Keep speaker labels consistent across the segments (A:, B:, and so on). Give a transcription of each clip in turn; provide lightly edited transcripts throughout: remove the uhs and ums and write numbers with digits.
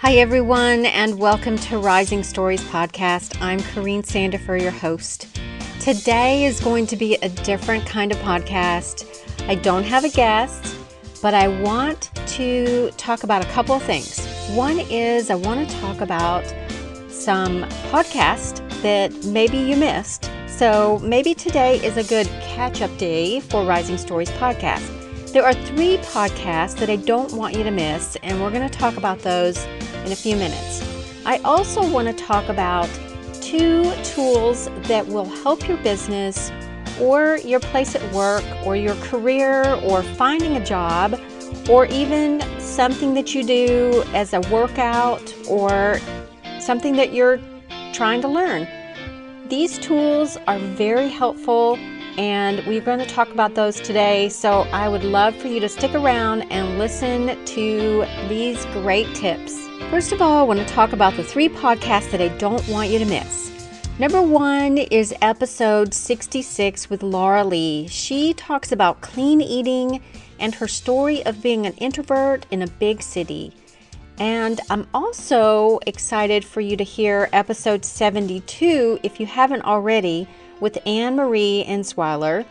A: Hi everyone, and welcome to Rising Stories Podcast. I'm Corine Sandifer, your host. Today is going to be a different kind of podcast. I don't have a guest, but I want to talk about a couple of things. One is I want to talk about some podcasts that maybe you missed. So maybe today is a good catch-up day for Rising Stories Podcast. There are 3 podcasts that I don't want you to miss, and we're going to talk about those in a few minutes. I also want to talk about 2 tools that will help your business or your place at work or your career or finding a job or even something that you do as a workout or something that you're trying to learn. These tools are very helpful, and we're going to talk about those today. So I would love for you to stick around and listen to these great tips. First of all, I want to talk about the 3 podcasts that I don't want you to miss. Number 1 is episode 66 with Laura Lee. She talks about clean eating and her story of being an introvert in a big city. And I'm also excited for you to hear episode 72, if you haven't already, with Anne-Marie Ensweiler.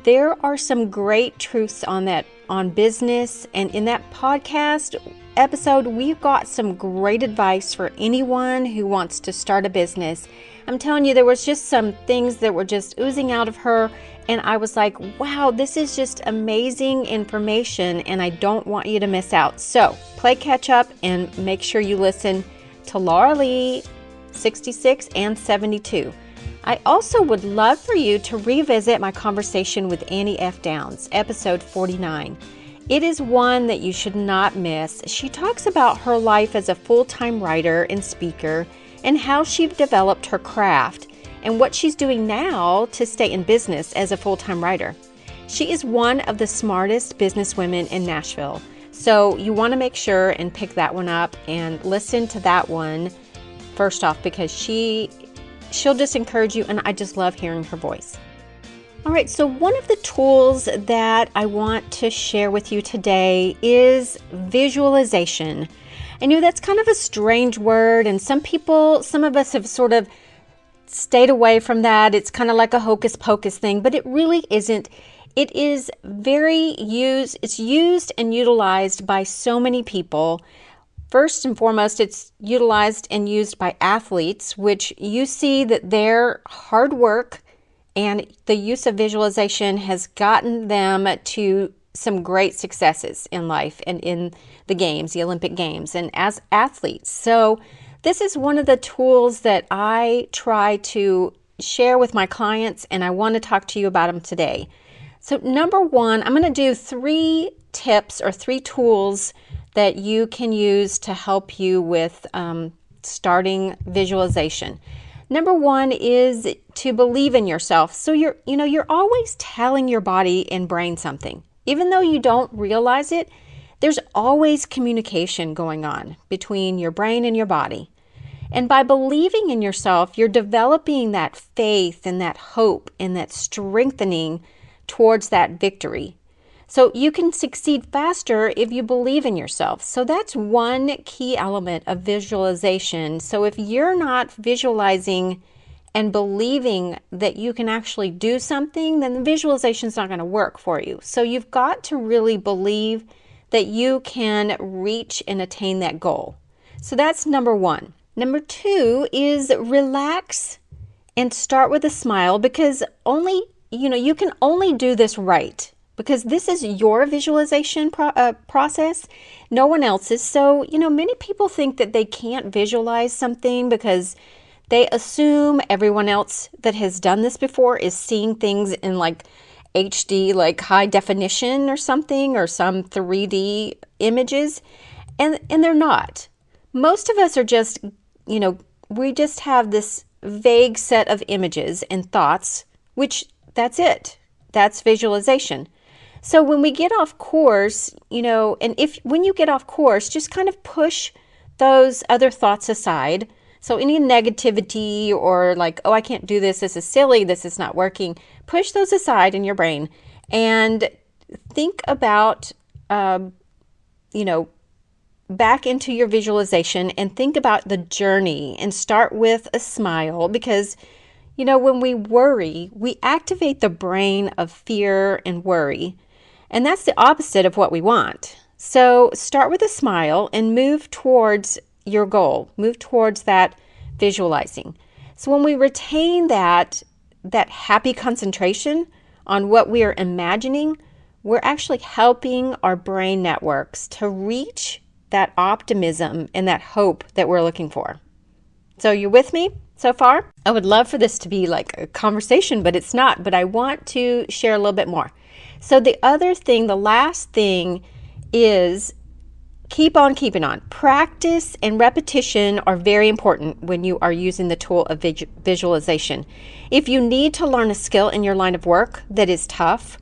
A: There are some great truths on business, and in that podcast episode, we've got some great advice for anyone who wants to start a business. I'm telling you, there was just some things that were just oozing out of her, and I was like, wow, this is just amazing information, and I don't want you to miss out. So play catch up and make sure you listen to Laura Lee 66 and 72. I also would love for you to revisit my conversation with Annie F. Downs, episode 49. It is one that you should not miss. She talks about her life as a full-time writer and speaker and how she developed her craft and what she's doing now to stay in business as a full-time writer. She is one of the smartest businesswomen in Nashville. So you want to make sure and pick that one up and listen to that one first off, because she'll just encourage you, and I just love hearing her voice. All right, so one of the tools that I want to share with you today is visualization. I know that's kind of a strange word, and some of us have sort of stayed away from that. It's kind of like a hocus pocus thing, but it really isn't. It is it's used and utilized by so many people. First and foremost, it's utilized and used by athletes, which you see that their hard work and the use of visualization has gotten them to some great successes in life and in the games, the Olympic Games, and as athletes. So this is one of the tools that I try to share with my clients, and I want to talk to you about them today. So number 1, I'm going to do 3 tips or 3 tools that you can use to help you with starting visualization. Number 1 is to believe in yourself. So you're always telling your body and brain something. Even though you don't realize it, there's always communication going on between your brain and your body. And by believing in yourself, you're developing that faith and that hope and that strengthening towards that victory. So you can succeed faster if you believe in yourself. So that's one key element of visualization. So if you're not visualizing and believing that you can actually do something, then the visualization is not going to work for you. So you've got to really believe that you can reach and attain that goal. So that's number 1. Number 2 is relax and start with a smile, because you can only do this right. Because this is your visualization process, no one else's. So, many people think that they can't visualize something because they assume everyone else that has done this before is seeing things in like HD, like high definition or something, or some 3D images, and they're not. Most of us are just, we just have this vague set of images and thoughts, which that's it. That's visualization. So when we get off course, when you get off course, just kind of push those other thoughts aside. So any negativity or like, oh, I can't do this is silly, this is not working, push those aside in your brain and think about, back into your visualization and think about the journey and start with a smile, because when we worry, we activate the brain of fear and worry, and that's the opposite of what we want. So start with a smile and move towards your goal, move towards that visualizing. So when we retain that happy concentration on what we are imagining, we're actually helping our brain networks to reach that optimism and that hope that we're looking for. So you with me so far? I would love for this to be like a conversation, but it's not. But I want to share a little bit more. So the last thing is keep on keeping on. Practice and repetition are very important when you are using the tool of visualization. If you need to learn a skill in your line of work that is tough,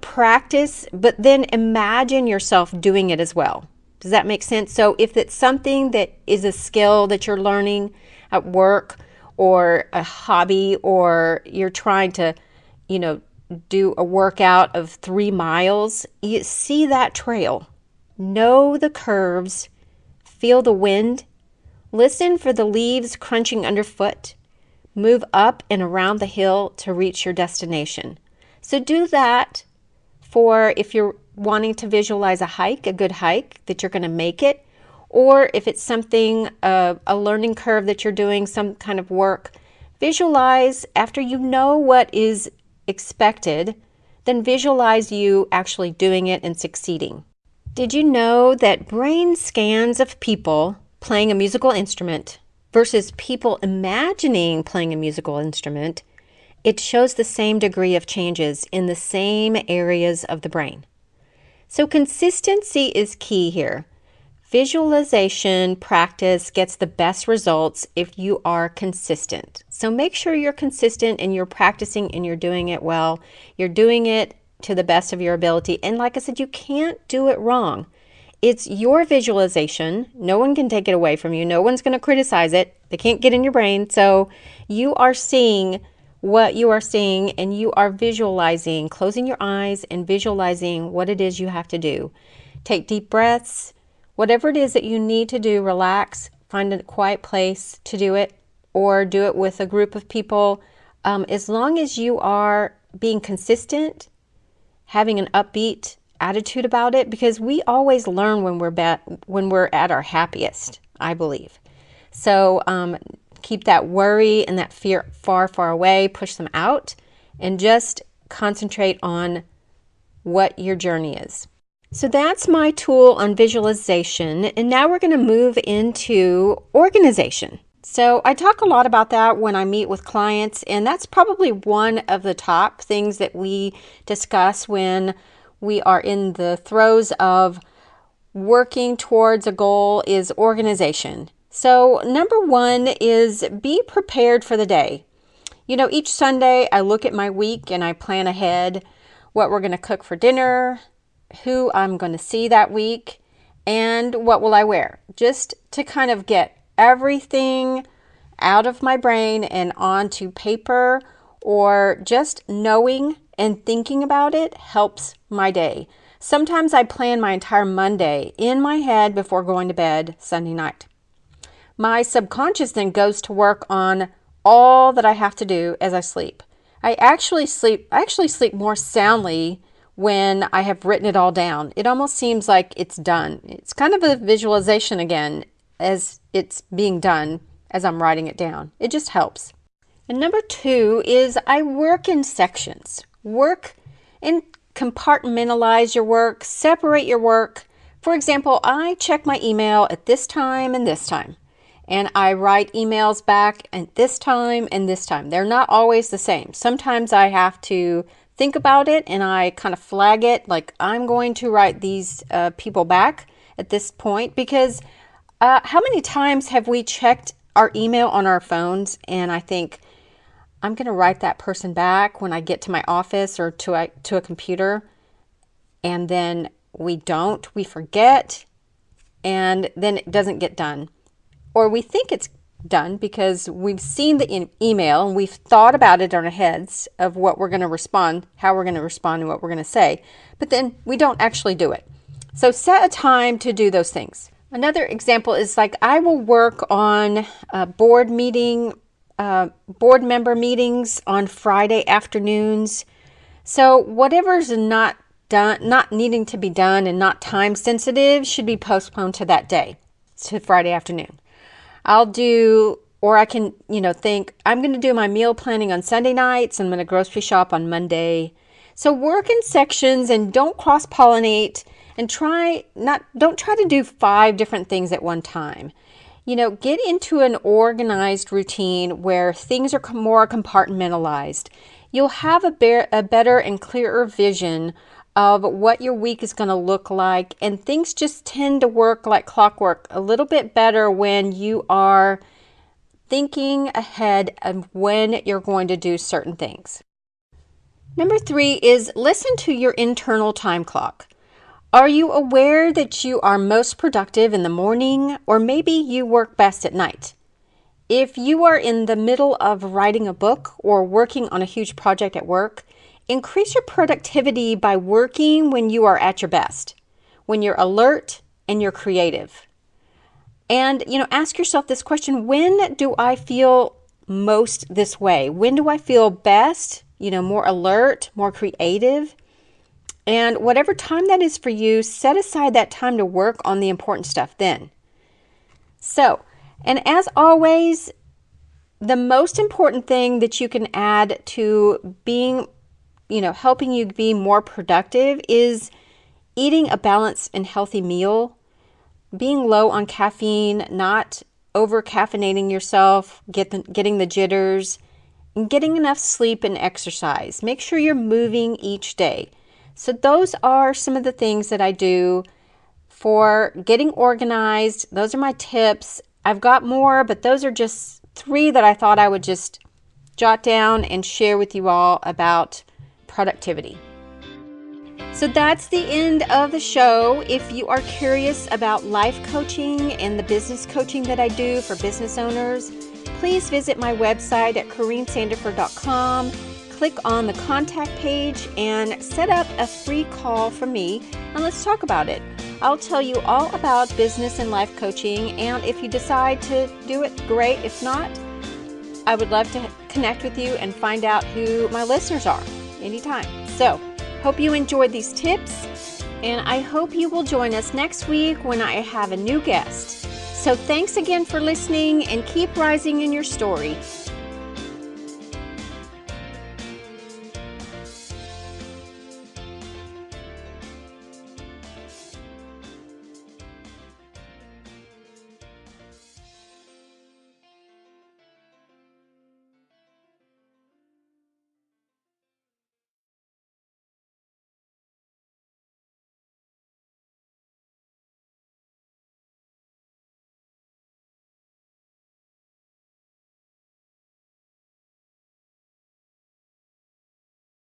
A: practice, but then imagine yourself doing it as well. Does that make sense? So if it's something that is a skill that you're learning at work or a hobby, or you're trying to, do a workout of 3 miles, you see that trail, know the curves, feel the wind, listen for the leaves crunching underfoot, move up and around the hill to reach your destination. So do that for if you're wanting to visualize a good hike, that you're going to make it, or if it's something, a learning curve that you're doing, some kind of work, visualize after you know what is expected, then visualize you actually doing it and succeeding. Did you know that brain scans of people playing a musical instrument versus people imagining playing a musical instrument, it shows the same degree of changes in the same areas of the brain? So consistency is key here. Visualization practice gets the best results if you are consistent. So make sure you're consistent and you're practicing and you're doing it well. You're doing it to the best of your ability. And like I said, you can't do it wrong. It's your visualization. No one can take it away from you. No one's going to criticize it. They can't get in your brain. So you are seeing what you are seeing, and you are visualizing, closing your eyes and visualizing what it is you have to do. Take deep breaths. Whatever it is that you need to do, relax, find a quiet place to do it, or do it with a group of people. As long as you are being consistent, having an upbeat attitude about it, because we always learn when we're at our happiest, I believe. So keep that worry and that fear far, far away, push them out, and just concentrate on what your journey is. So that's my tool on visualization. And now we're going to move into organization. So I talk a lot about that when I meet with clients, and that's probably one of the top things that we discuss when we are in the throes of working towards a goal is organization. So number one is be prepared for the day. Each Sunday I look at my week and I plan ahead what we're going to cook for dinner, who I'm going to see that week, and what will I wear, just to kind of get everything out of my brain and onto paper, or just knowing and thinking about it helps my day. Sometimes I plan my entire Monday in my head before going to bed Sunday night. My subconscious then goes to work on all that I have to do as I sleep. I actually sleep more soundly when I have written it all down. It almost seems like it's done. It's kind of a visualization again as it's being done as I'm writing it down. It just helps. And number two is I work in sections. Work and compartmentalize your work, separate your work. For example, I check my email at this time and this time. And I write emails back at this time and this time. They're not always the same. Sometimes I have to think about it and I kind of flag it like I'm going to write these people back at this point, because how many times have we checked our email on our phones and I think I'm going to write that person back when I get to my office or to a computer, and then we forget, and then it doesnand get done. Or we think it's done because we've seen the email and we've thought about it in our heads of what we're going to respond, how we're going to respond, and what we're going to say. But then we don't actually do it. So set a time to do those things. Another example is like I will work on board member meetings on Friday afternoons. So whatever's not needing to be done and not time sensitive should be postponed to that day, to Friday afternoon. I can, think I'm going to do my meal planning on Sunday nights. I'm going to grocery shop on Monday. So work in sections and don't cross-pollinate, and don't try to do 5 different things at one time. Get into an organized routine where things are more compartmentalized. You'll have a better and clearer vision of what your week is going to look like, and things just tend to work like clockwork a little bit better when you are thinking ahead of when you're going to do certain things. Number 3 is listen to your internal time clock. Are you aware that you are most productive in the morning, or maybe you work best at night? If you are in the middle of writing a book or working on a huge project at work, increase your productivity by working when you are at your best, when you're alert and you're creative. And, ask yourself this question: when do I feel most this way? When do I feel best, more alert, more creative? And whatever time that is for you, set aside that time to work on the important stuff then. So, and as always, the most important thing that you can add to being, helping you be more productive is eating a balanced and healthy meal, being low on caffeine, not over caffeinating yourself, getting the jitters, and getting enough sleep and exercise. Make sure you're moving each day. So those are some of the things that I do for getting organized. Those are my tips. I've got more, but those are just 3 that I thought I would just jot down and share with you all about productivity. So that's the end of the show. If you are curious about life coaching and the business coaching that I do for business owners, please visit my website at CorineSandifer.com. Click on the contact page and set up a free call from me, and let's talk about it. I'll tell you all about business and life coaching, and if you decide to do it, great. If not, I would love to connect with you and find out who my listeners are anytime. So, hope you enjoyed these tips, and I hope you will join us next week when I have a new guest. So thanks again for listening, and keep rising in your story.